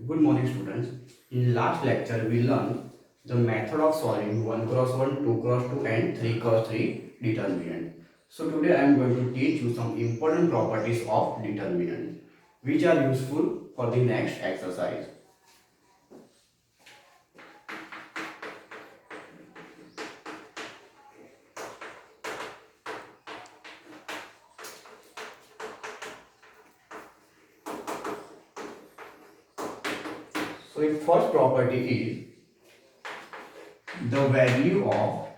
Good morning, students. In last lecture, we learned the method of solving 1 cross 1, 2 cross 2 and 3 cross 3 determinant. So today I am going to teach you some important properties of determinant which are useful for the next exercise. So the first property is the value of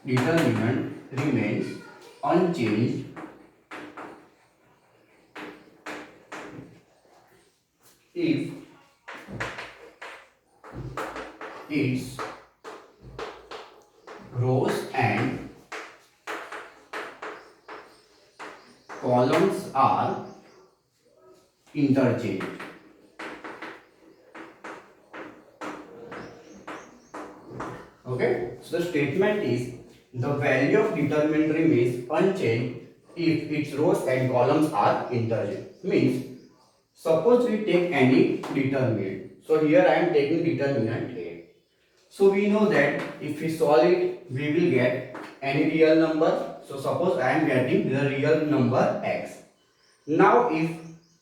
determinant remains unchanged if its rows and columns are interchanged. Okay, so the statement is the value of determinant remains unchanged if its rows and columns are interchanged. Means, suppose we take any determinant. So here I am taking determinant A. So we know that if we solve it, we will get any real number. So suppose I am getting the real number x. Now if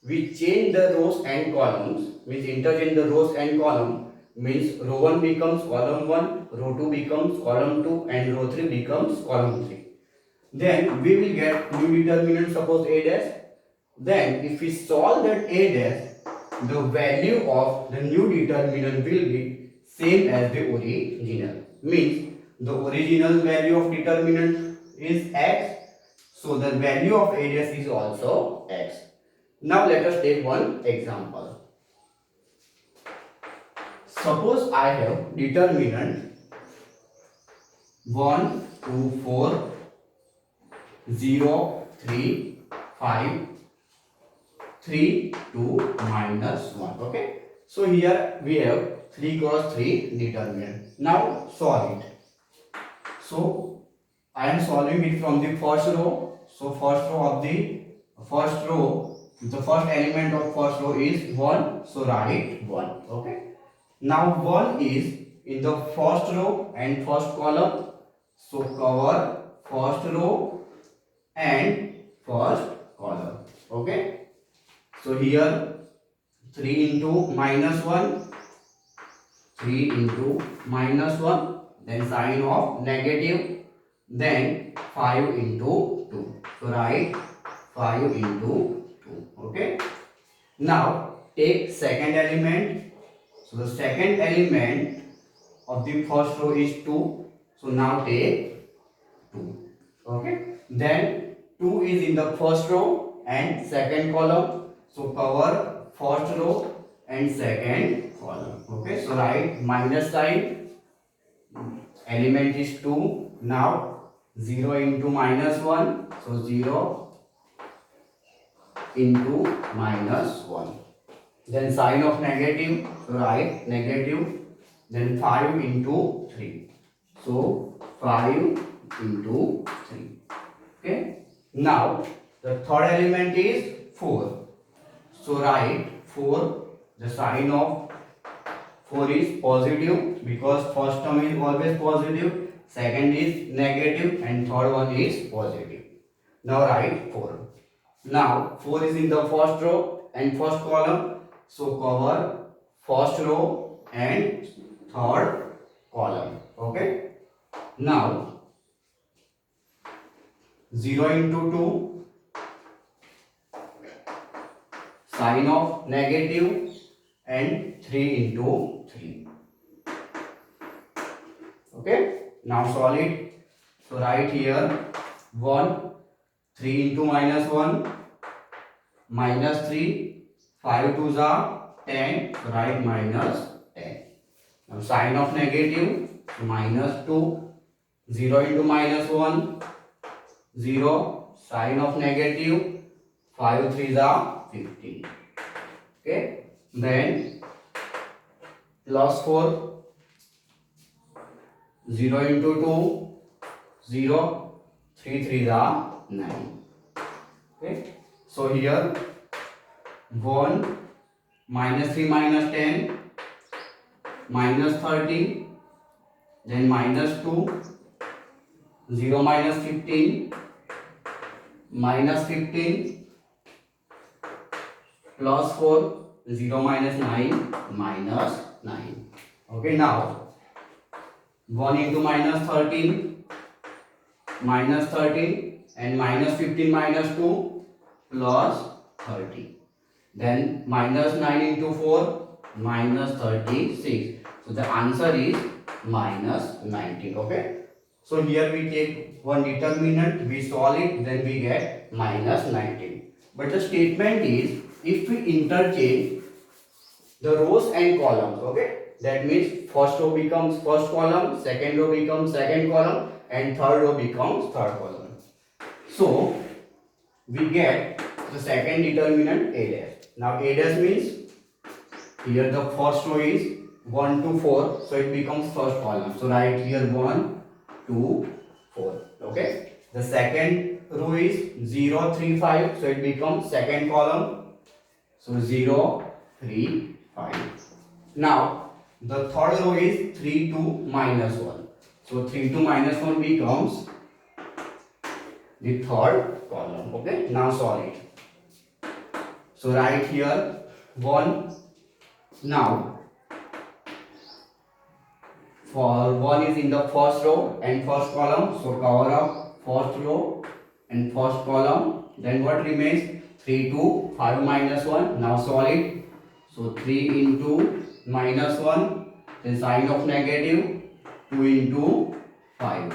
we change the rows and columns, means interchange the rows and column, means row 1 becomes column 1, row 2 becomes column 2 and row 3 becomes column 3. Then we will get new determinant, suppose a dash. Then if we solve that a dash, the value of the new determinant will be same as the original. Means the original value of determinant is x. So the value of a dash is also x. Now let us take one example. Suppose I have determinant 1, 2, 4, 0, 3, 5, 3, 2, minus 1. Okay. So here we have 3 cross 3 determinant. Now solve it. So I am solving it from the first row. So first row of the first row, the first element of first row is 1. So write 1. Okay. Now 1 is in the first row and first column. So cover first row and first column. Okay. So here 3 into minus 1, 3 into minus 1, then sign of negative, then 5 into 2. So write 5 into 2. Okay. Now take second element. So the second element of the first row is 2. So now take 2. Okay. Then 2 is in the first row and second column. So cover first row and second column. Okay. So write minus sign. Element is 2. Now 0 into minus 1. So 0 into minus 1. Then sign of negative. So write negative. Then 5 into 3. So 5 into 3. Okay. Now the third element is 4. So write 4. The sign of 4 is positive because first term is always positive, second is negative and third one is positive. Now write 4. Now 4 is in the first row and first column. So cover first row and third column. Okay. Now 0 into 2, sign of negative, and 3 into 3. Okay. Now solve it. So write here 1, 3 into minus 1, minus 3, 5 2s are 10. So write minus 10. Now sign of negative, so minus 2, 0 into minus 1, 0, sign of negative, 5 3s are 15. Okay. Then plus 4, 0 into 2, 0, 3 3 are 9. Okay. So here 1 minus 3 minus 10 minus 30, then minus 2, 0 minus 15, minus 15 plus 4, 0 minus 9, minus 9. Okay, now 1 into minus 13, minus 13, and minus 15 minus 2 plus 30. Then minus 9 into 4, minus 36. So the answer is minus 19. Okay. So here we take one determinant, we solve it, then we get minus 19. But the statement is, if we interchange the rows and columns, okay, that means first row becomes first column, second row becomes second column, and third row becomes third column. So we get the second determinant A dash. Now A dash means here the first row is 1 to 4, so it becomes first column. So write here 1, 2, 4. Okay. The second row is 0, 3, 5, so it becomes second column. So 0, 3, 5. Now the third row is 3, 2, minus 1. So 3, 2, minus 1 becomes the third column. Okay. Now solve it. So write here 1. Now for 1 is in the first row and first column, so cover up first row and first column. Then what remains? 3, 2, 5 minus 1. Now solve it. So 3 into minus 1, then sign of negative, 2 into 5.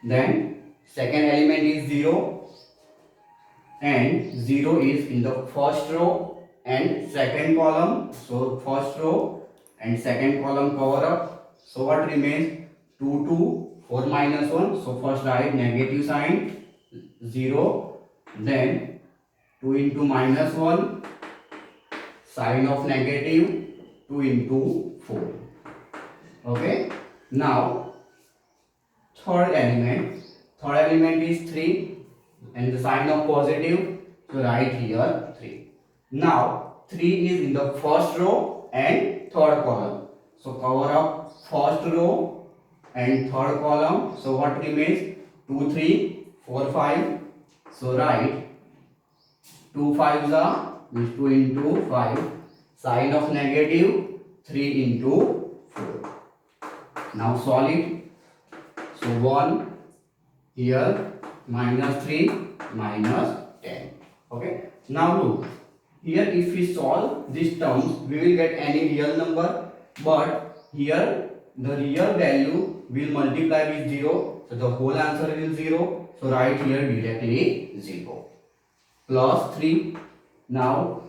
Then second element is 0, and 0 is in the first row and second column. So first row and second column cover up. So what remains? 2 to 4 minus 1. So first write negative sign, 0, then 2 into minus 1, sign of negative, 2 into 4. Okay. Now third element is 3 and the sign of positive, so write here 3. Now 3 is in the first row and third column, so cover up first row and third column. So what remains? 2, 3, 4, 5. So write 2 5s are 2 into 5, sign of negative, 3 into 4. Now solve it. So 1 here, minus 3, minus 10. Okay. Now look, here if we solve these terms, we will get any real number, but here the real value will multiply with 0, so the whole answer is 0. So write here directly 0. Plus 3. Now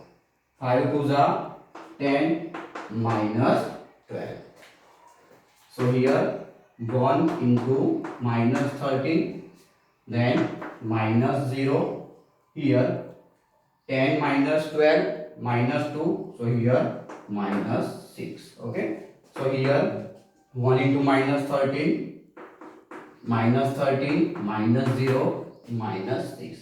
5 2s are 10, minus 12. So here 1 into minus 13, then minus 0, here 10 minus 12, minus 2, so here minus 6. Okay. So here 1 into minus 13, minus 13, minus 0, minus 6.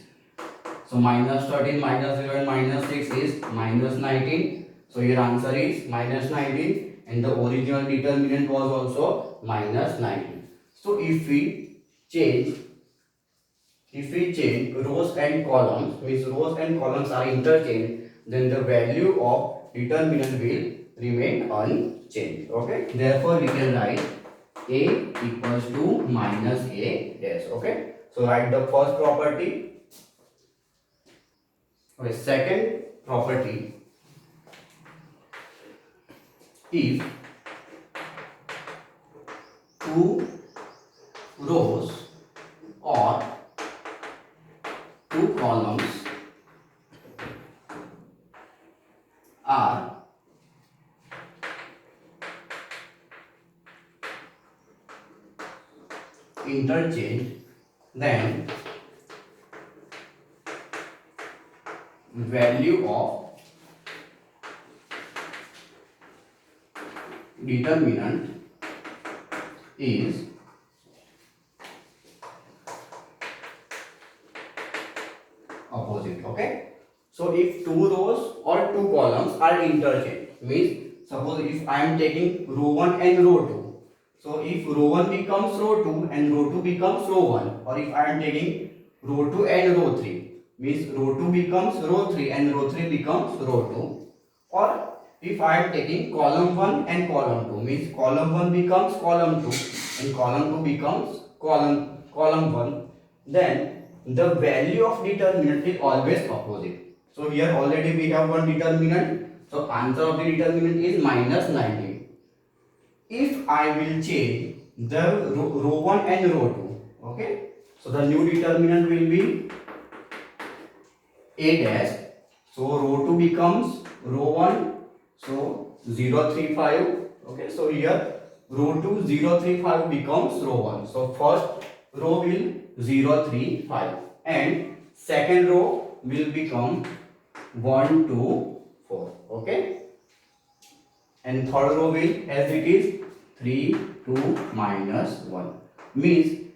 So minus 13, minus 0 and minus 6 is minus 19. So your answer is minus 19, and the original determinant was also minus 19. So if we change rows and columns, means rows and columns are interchanged, then the value of determinant will remain unchanged. Okay. Therefore we can write A equals to minus A dash. Okay. So write the first property. Okay. Second property, if two rows or two columns are interchanged, then value of determinant is opposite. Okay. So if two rows or two columns are interchanged, means suppose if I am taking row 1 and row 2. So if row 1 becomes row 2 and row 2 becomes row 1, or if I am taking row 2 and row 3, means row 2 becomes row 3 and row 3 becomes row 2. Or if I am taking column 1 and column 2, means column 1 becomes column 2 and column 2 becomes column 1, then the value of determinant is always opposite. So here already we have one determinant. So answer of the determinant is minus 19. If I will change the row 1 and row 2, okay, so the new determinant will be a dash. So row 2 becomes row 1, so 0 3 5. Okay, so here row 2 0 3 5 becomes row 1. So first row will 0 3 5 and second row will become 1 2 4. Okay, and third row will as it is 3 2 minus 1. Means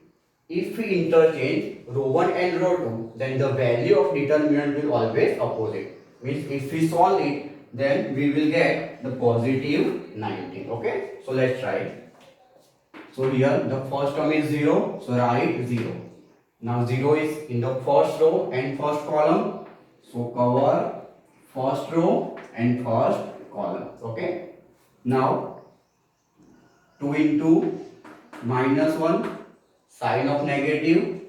if we interchange row 1 and row 2, then the value of determinant will always opposite. Means if we solve it, then we will get the positive 19. Okay, so let's try. So here the first term is 0, so write 0. Now 0 is in the first row and first column, so cover first row and first column. Okay, now 2 into minus 1, sign of negative,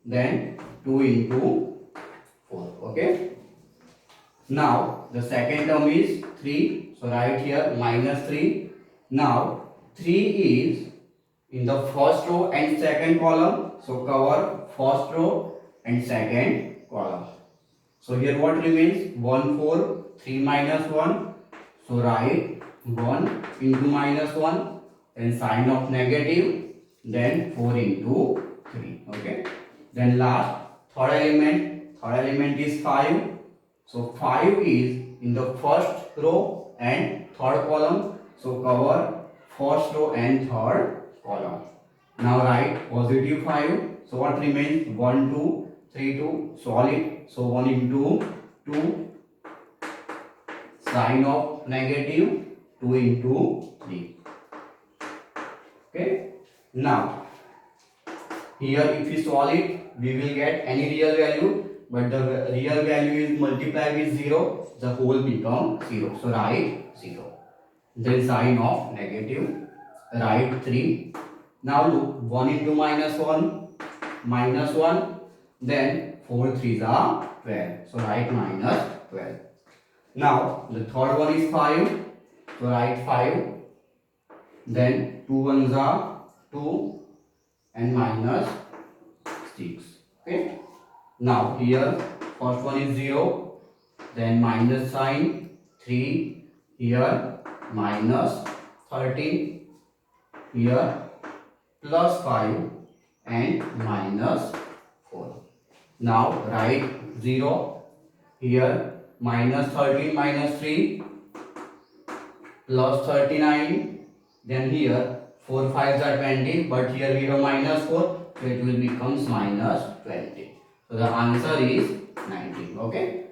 then 2 into 4. Okay, now the second term is 3, so write here minus 3. Now 3 is in the first row and second column, so cover first row and second column. So here what remains? 1 4, 3 minus 1, so write 1 into minus 1 and sign of negative, then 4 into 3. Okay, then last third element is 5. So 5 is in the first row and third column, so cover first row and third column. Now write positive 5. So what remains? 1 2 3 2, solid. So 1 into 2, sign of negative, 2 into 3. Okay, now here if we solve it, we will get any real value, but the real value is multiplied with 0, the whole becomes 0. So write 0. Then sign of negative, write 3. Now look, 1 into minus 1, then 4 3s are 12. So write minus 12. Now the third one is 5, so write 5. Then 2 1s are 2 and minus 6. Okay. Now here first one is 0, then minus sign 3, here minus 13, here plus 5 and minus 4. Now write 0, here minus 13 minus 3 plus 39, then here 4 5s are 20, but here we have minus 4, so it will becomes minus 20. So the answer is 19. Okay,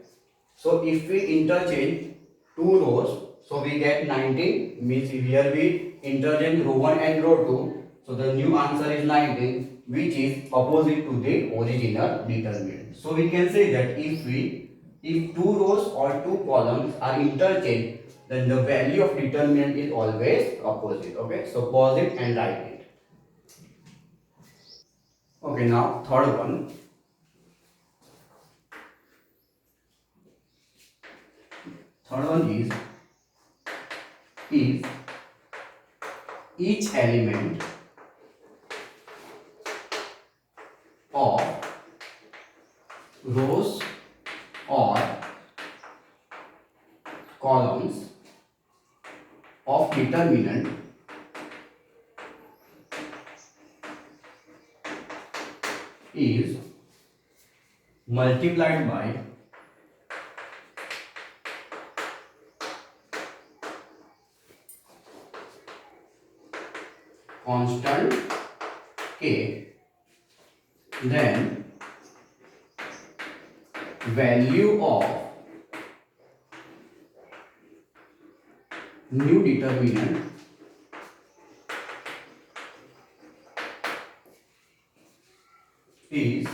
so if we interchange two rows, so we get 19, means here we interchange row 1 and row 2, so the new answer is 19, which is opposite to the original determinant. So we can say that if two rows or two columns are interchanged, then the value of determinant is always opposite. Okay, so pause it and write it. Okay, now third one. Third one is if each element of rows or columns of determinant is multiplied by constant k, then value of new determinant is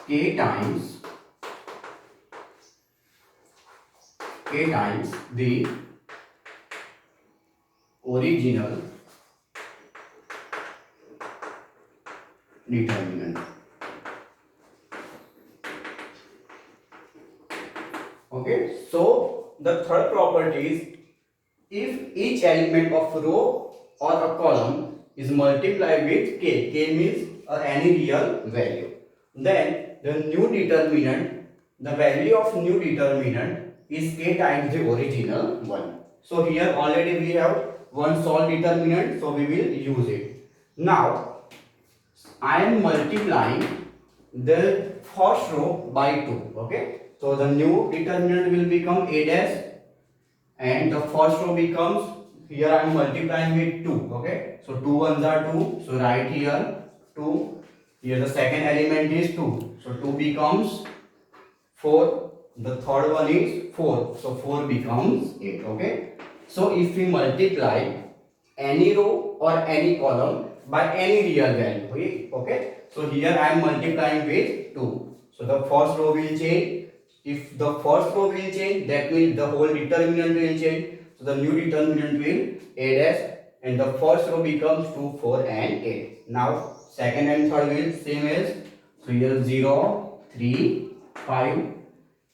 k times the original determinant. Okay, so the third property is, if each element of row or a column is multiplied with k means any real value, then the new determinant, the value of new determinant is k times the original one. So here already we have one solved determinant, so we will use it. Now I am multiplying the first row by 2. Okay, so the new determinant will become a dash, and the first row becomes, here I am multiplying with 2. Okay, so 2 ones are 2, so write here 2. Here the second element is 2, so 2 becomes 4. The third one is 4, so 4 becomes 8. Okay, so if we multiply any row or any column by any real value, okay, so here I am multiplying with 2, so the first row will change. If the first row will change, that means the whole determinant will change, so the new determinant will a dash, and the first row becomes 2, 4 and 8. Now second and third will same as, so here 0, 3, 5,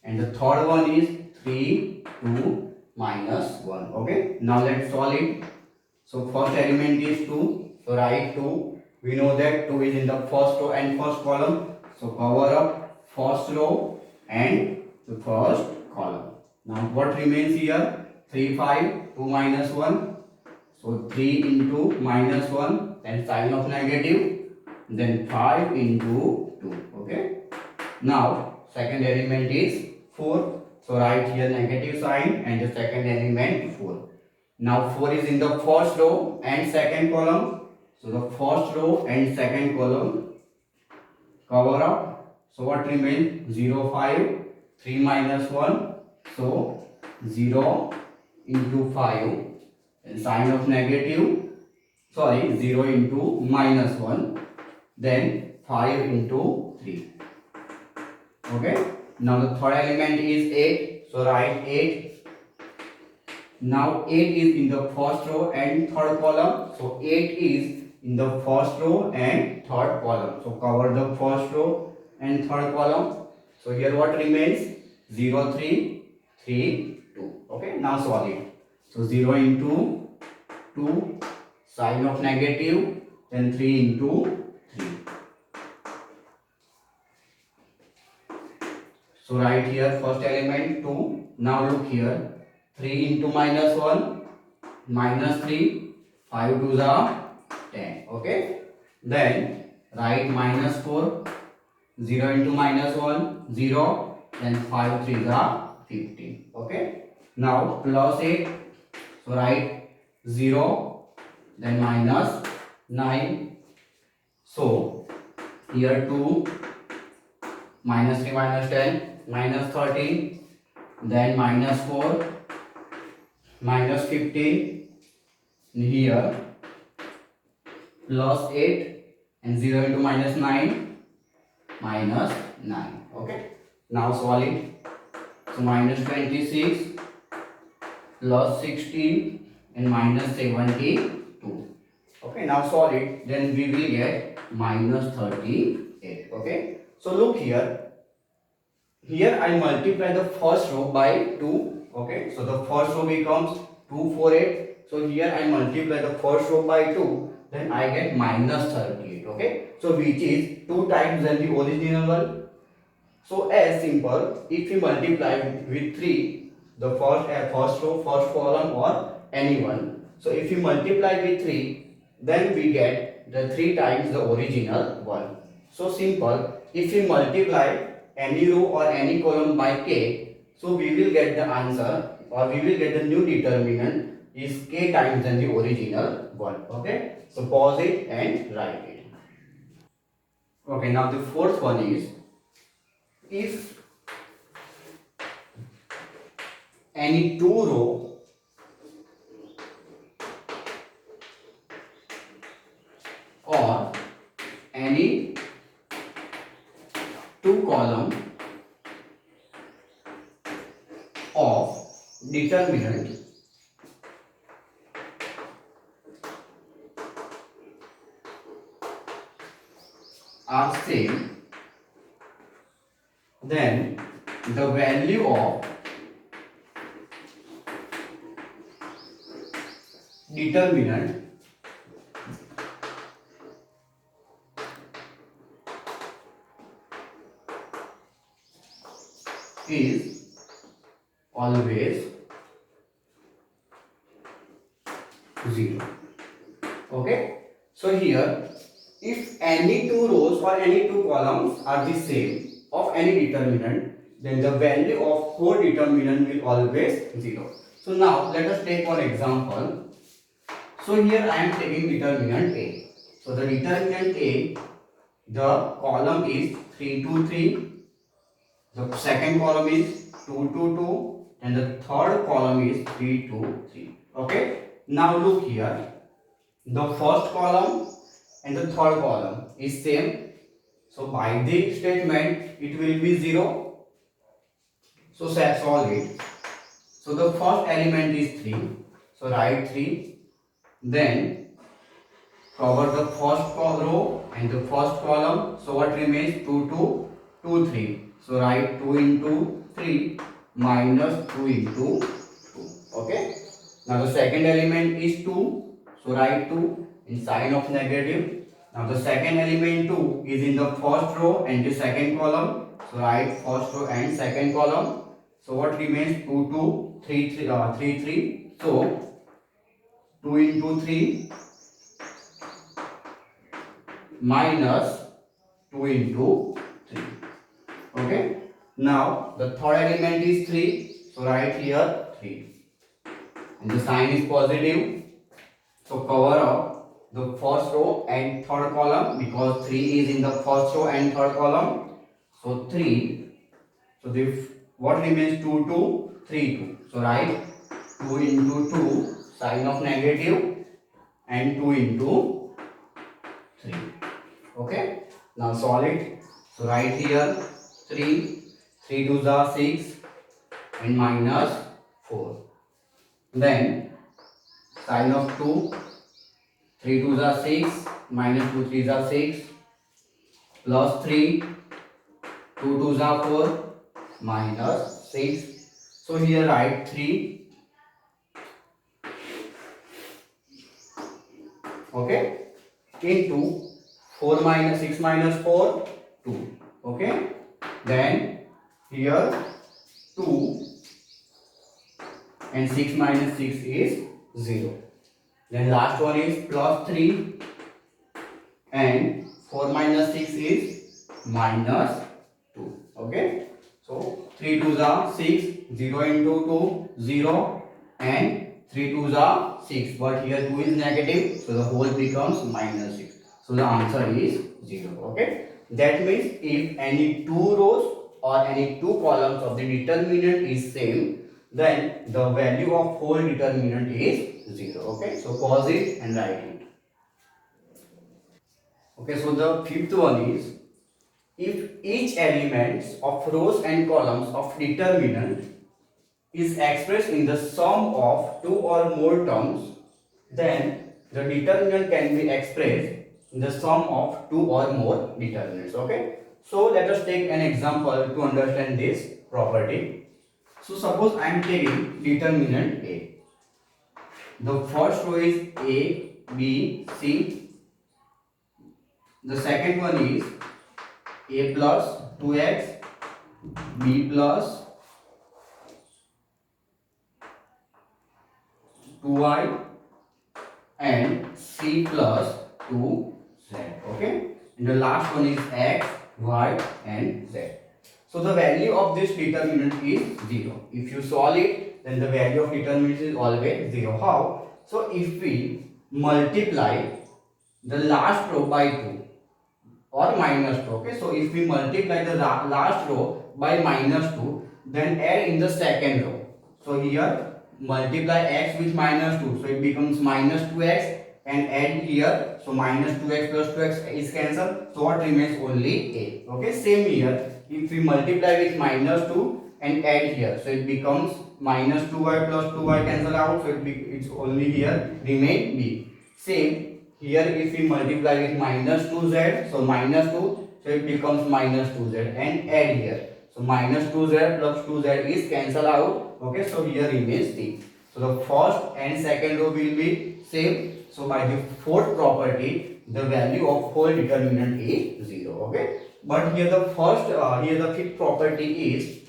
and the third one is 3, 2, minus 1. Okay, now let's solve it. So first element is 2, so write 2. We know that 2 is in the first row and first column, so cover up first row and the first column. Now what remains here? 3, 5, 2 minus 1. So 3 into minus 1, then sign of negative, then 5 into 2. Okay. Now second element is 4. So write here negative sign and the second element 4. Now 4 is in the first row and second column. So the first row and second column cover up. So what remains? 0, 5, 3 minus 1. So 0 into 5 and sign of negative. Sorry, 0 into minus 1. Then 5 into 3. Okay. Now the third element is 8. So write 8. Now 8 is in the first row and third column. So 8 is in the first row and third column. So cover the first row and third column. So here what remains? 0, 3, 3, 2. Okay. Now solve it. So 0 into 2, sign of negative, then 3 into 3. So write here first element 2. Now look here, 3 into minus 1, minus 3, 5 to the 10. Okay. Then write minus 4, 0 into minus 1, 0, then 5 3 the 15. Okay. Now plus 8. So write 0, then minus 9. So here 2, minus 3 minus 10, minus 13, then minus 4, minus 15, here plus 8, and 0 into minus 9, minus 9. Okay. Now solve it. So minus 26 plus 16 and minus 72. Okay. Now solve it. Then we will get minus 38. Okay. So look here. Here I multiply the first row by 2. Okay. So the first row becomes 2, 4, 8. So here I multiply the first row by 2. Then I get minus 38. Okay. So which is 2 times than the original one. So as simple, if we multiply with 3, the first row, first column or anyone. So if we multiply with 3, then we get the 3 times the original one. So simple, if we multiply any row or any column by k, so we will get the answer or we will get the new determinant is k times than the original one. Okay, so pause it and write it. Okay, now the fourth one is, if any two row or any two column of determinant are same, then the value of determinant is always 0. Okay, so here if any two rows or any two columns are the same of any determinant, then the value of co-determinant will always 0. So now let us take one example. So here I am taking determinant A. So the determinant A, the column is 3 2 3, the second column is 2 2 2, and the third column is 3 2 3. Okay, now look here, the first column and the third column is same, so by the statement it will be 0. So solve it. So the first element is 3, so write 3, then cover the first row and the first column, so what remains? 2 2 2 3, so write 2 into 3 minus 2 into 2. Okay, now the second element is 2, so write 2 in sign of negative. Now the second element 2 is in the first row and the second column, so write first row and second column. So what remains? 2 2 3 3 3, so 2 into 3 minus 2 into 3. Okay, now the third element is 3, so write here 3 and the sign is positive, so cover up the first row and third column because 3 is in the first row and third column, so 3, so the what remains? 2 2 3 2, so write 2 into 2 sign of negative and 2 into 3. Okay, now solve it. So write here 3 3 2s are 6 and minus 4, then sign of 2, 3 2s are 6 minus 2 3s are 6 plus 3 2 2s are 4 minus 6. So here write 3. Okay, into 4 minus 6 minus 4 2. Okay, then here 2 and 6 minus 6 is 0. Then last one is plus 3 and 4 minus 6 is minus 2. Okay, so 3 2s are 6, 0 into 2 0 and 3 2s are 6, but here 2 is negative, so the whole becomes minus 6. So the answer is 0. Okay, that means if any two rows or any two columns of the determinant is same, then the value of whole determinant is 0. Okay, so pause it and write it. Okay, so the fifth one is, if each element of rows and columns of determinant is expressed in the sum of two or more terms, then the determinant can be expressed in the sum of two or more determinants. Okay, so let us take an example to understand this property. So suppose I am taking determinant A. The first row is A, B, C. The second one is A plus 2x, B plus 2y, and C plus 2z. Okay, and the last one is x, y, and z. So the value of this determinant is 0. If you solve it, then the value of determinant is always 0. How? So if we multiply the last row by 2 or minus 2, okay, so if we multiply the last row by minus 2, then add in the second row. So here multiply x with minus 2, so it becomes minus 2x, and add here, so minus 2x plus 2x is cancelled, so what remains? Only a. Okay, same here, if we multiply with minus 2 and add here, so it becomes minus 2y plus 2y cancel out, so it's only here remain b. Same here, if we multiply with minus 2z, so minus 2, so it becomes minus 2z, and add here, so minus 2z plus 2z is cancel out. Okay, so here remains d. So the first and second row will be same. So by the fourth property, the value of whole determinant is 0. Okay, but here the fifth property is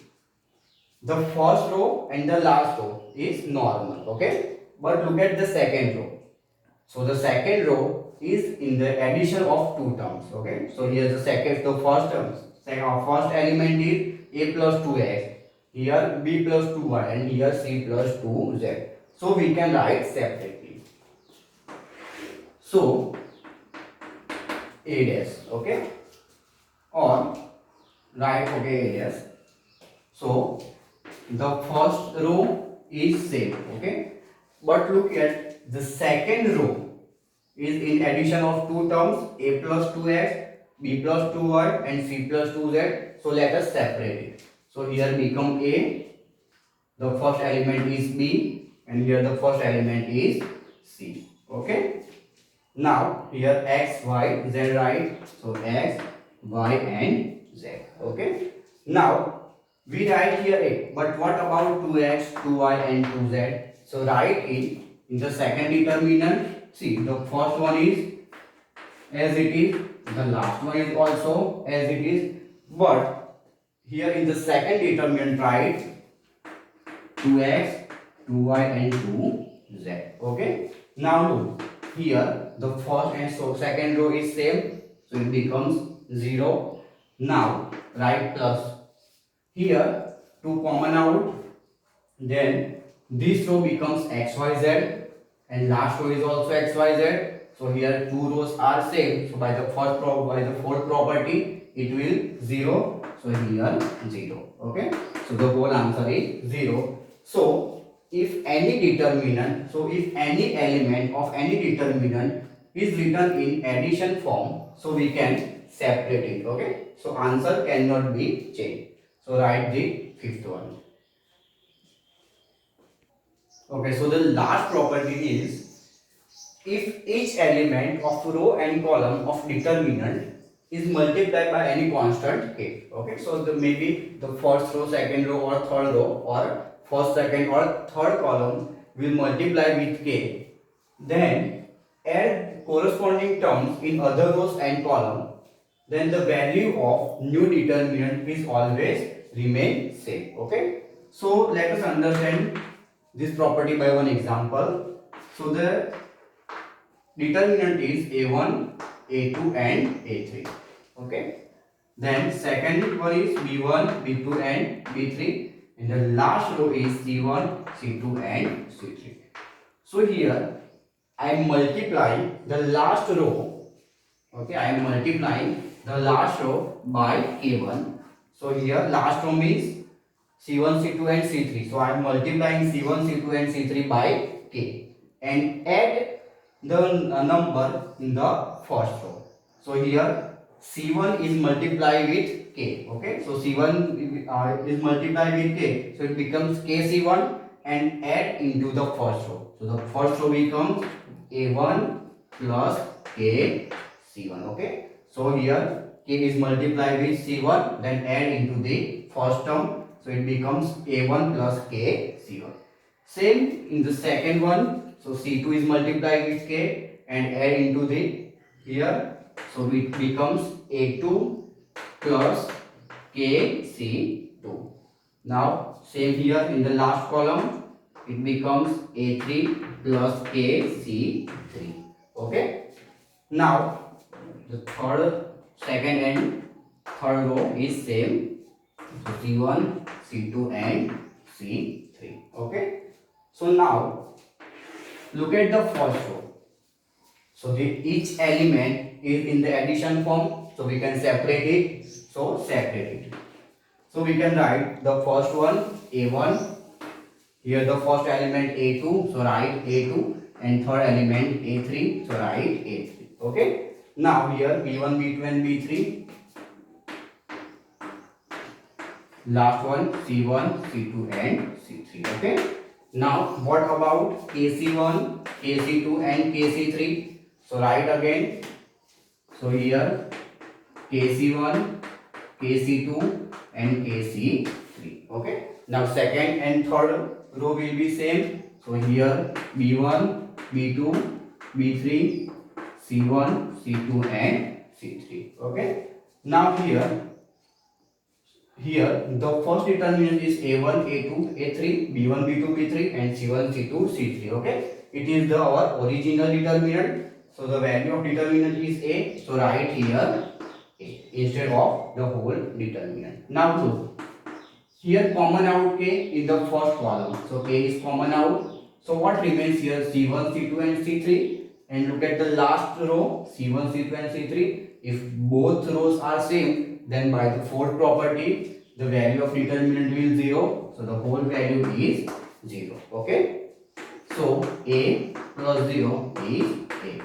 the first row and the last row is normal. Okay, but look at the second row. So the second row is in the addition of two terms. Okay, so here the first terms. First element is a plus 2x. Here b plus 2y, and here c plus 2z. So we can write separately. So a dash, okay, or write a dash. So the first row is same, okay, but look at the second row is in addition of two terms, a plus 2x, b plus 2y, and c plus 2z. So let us separate it. So here become a, the first element is b, and here the first element is c. Okay, now here x, y, z, right? So x, y, and z. Okay, now we write here a, but what about 2x, 2y, and 2z? So write it in the second determinant. See, the first one is as it is, the last one is also as it is, but here in the second determinant write 2x, 2y, and 2z. Okay, now look here, the first and second row is same, so it becomes 0. Now write plus. Here 2 common out, then this row becomes xyz, and last row is also xyz. So here two rows are same. So by the fourth property, it will 0. So here 0. Okay. So the whole answer is 0. So if any determinant, so if any element of any determinant is written in addition form, so we can separate it. Okay. So answer cannot be changed. So write the fifth one. Okay, so the last property is if each element of row and column of determinant is multiplied by any constant k. Okay, so maybe the first row, second row, or third row, or first, second, or third column will multiply with k. Then add corresponding terms in other rows and column. Then the value of new determinant is always remain same. Okay, so let us understand this property by one example. So the determinant is a1, a2, and a3. Okay, then second one is b1, b2, and b3, and the last row is c1, c2, and c3. So here I am multiplying the last row. Okay, I am multiplying the last row by k1. So here last row means c1, c2, and c3. So I am multiplying c1, c2, and c3 by k, and add the number in the first row. So here c1 is multiplied with k. Okay, so c1 is multiplied with k, so it becomes kc1, and add into the first row. So the first row becomes a1 plus kc1. Okay, so here k is multiplied with c1, then add into the first term, so it becomes a1 plus kc1. Same in the second one, so c2 is multiplied with k and add into the here, so it becomes a2 plus kc2. Now same here in the last column, it becomes a3 plus kc3. Okay, now the third, second, and third row is same, so c1, c2, and c3. 3. Okay. So now look at the first row. So each element is in the addition form. So we can separate it. So separate it. So we can write the first one A1. Here the first element A2. So write A2. And third element A3. So write A3. Okay. Now here B1, B2 and B3. Last one C1, C2 and C3. Okay. Now what about KC1, KC2 and KC3? So write again. So here KC1, KC2 and KC3. Okay. Now second and third row will be same. So here B1, B2, B3, C1, C2 and C3. Okay. Now here the first determinant is A1, A2, A3, B1, B2, B3 and C1, C2, C3. Okay. It is our original determinant. So the value of determinant is A. So write here A instead of the whole determinant. Now look. Here common out K in the first column. So K is common out. So what remains here? C1, C2 and C3. And look at the last row. C1, C2 and C3. If both rows are same, then by the fourth property, the value of determinant will 0. So the whole value is 0. Okay. So A plus 0 is A.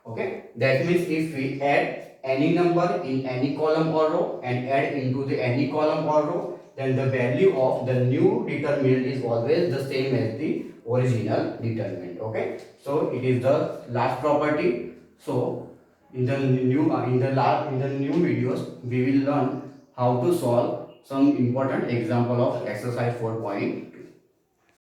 Okay. That means if we add any number in any column or row and add into the any column or row, then the value of the new determinant is always the same as the original determinant. Okay. So it is the last property. So in the new videos we will learn how to solve some important example of exercise 4.2.